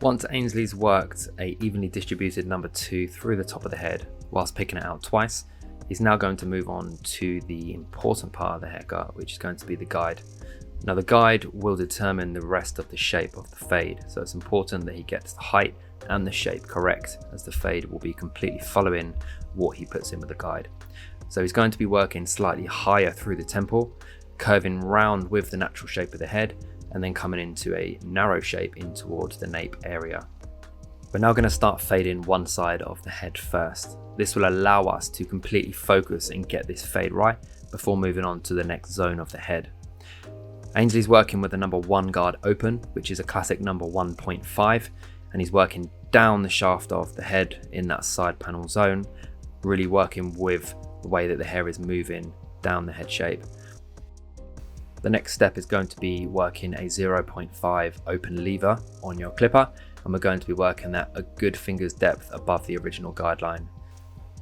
Once Ainsley's worked a evenly distributed number 2 through the top of the head whilst picking it out twice, he's now going to move on to the important part of the haircut, which is going to be the guide. Now the guide will determine the rest of the shape of the fade, so it's important that he gets the height and the shape correct, as the fade will be completely following what he puts in with the guide. So he's going to be working slightly higher through the temple, curving round with the natural shape of the head, and then coming into a narrow shape in towards the nape area. We're now going to start fading one side of the head first. This will allow us to completely focus and get this fade right before moving on to the next zone of the head. Ainsley's working with the number 1 guard open, which is a classic number 1.5, and he's working down the shaft of the head in that side panel zone, really working with the way that the hair is moving down the head shape. The next step is going to be working a 0.5 open lever on your clipper, and we're going to be working that a good finger's depth above the original guideline.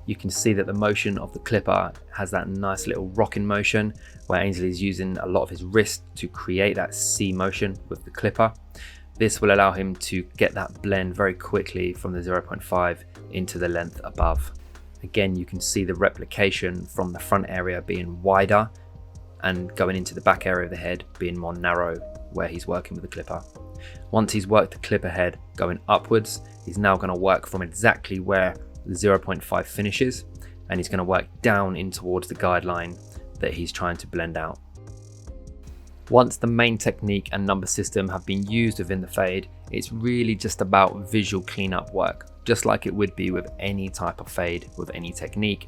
You can see that the motion of the clipper has that nice little rocking motion where Ainsley is using a lot of his wrist to create that C motion with the clipper. This will allow him to get that blend very quickly from the 0.5 into the length above. Again, you can see the replication from the front area being wider and going into the back area of the head being more narrow where he's working with the clipper. Once he's worked the clipper head going upwards, he's now going to work from exactly where the 0.5 finishes, and he's going to work down in towards the guideline that he's trying to blend out. Once the main technique and number system have been used within the fade, it's really just about visual cleanup work, just like it would be with any type of fade with any technique.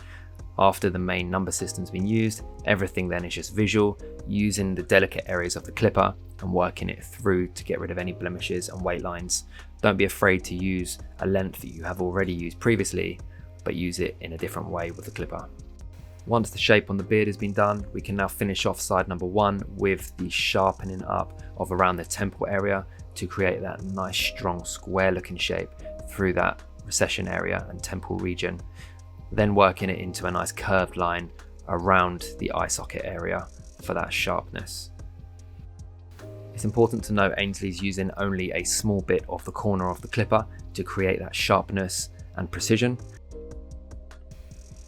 After the main number system's been used, everything then is just visual, using the delicate areas of the clipper and working it through to get rid of any blemishes and weight lines. Don't be afraid to use a length that you have already used previously, but use it in a different way with the clipper. Once the shape on the beard has been done, we can now finish off side number 1 with the sharpening up of around the temple area to create that nice strong square looking shape through that recession area and temple region. Then working it into a nice curved line around the eye socket area for that sharpness. It's important to note Ainsley's using only a small bit of the corner of the clipper to create that sharpness and precision.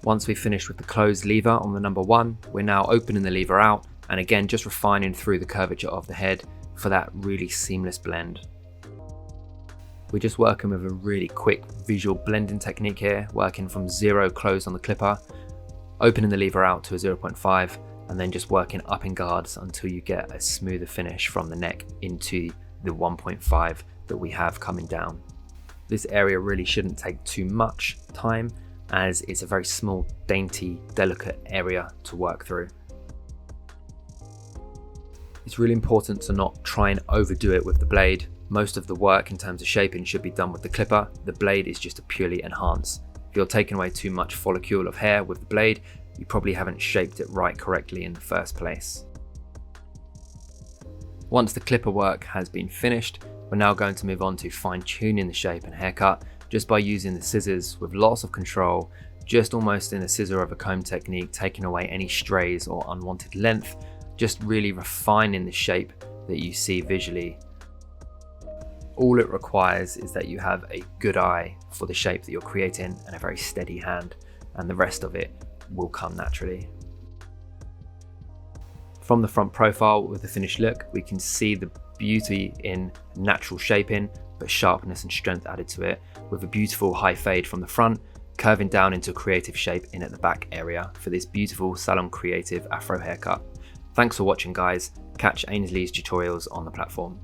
Once we've finished with the closed lever on the number 1, we're now opening the lever out and again just refining through the curvature of the head for that really seamless blend. We're just working with a really quick visual blending technique here, working from 0 closed on the clipper, opening the lever out to a 0.5, and then just working up in guards until you get a smoother finish from the neck into the 1.5 that we have coming down. This area really shouldn't take too much time, as it's a very small, dainty, delicate area to work through. It's really important to not try and overdo it with the blade. Most of the work in terms of shaping should be done with the clipper. The blade is just to purely enhance. If you're taking away too much follicule of hair with the blade, you probably haven't shaped it right correctly in the first place. Once the clipper work has been finished, we're now going to move on to fine tuning the shape and haircut just by using the scissors with lots of control, just almost in a scissor over comb technique, taking away any strays or unwanted length, just really refining the shape that you see visually. All it requires is that you have a good eye for the shape that you're creating and a very steady hand, and the rest of it will come naturally. From the front profile with the finished look, we can see the beauty in natural shaping, but sharpness and strength added to it, with a beautiful high fade from the front, curving down into a creative shape in at the back area for this beautiful salon creative afro haircut. Thanks for watching guys, catch Ainsley's tutorials on the platform.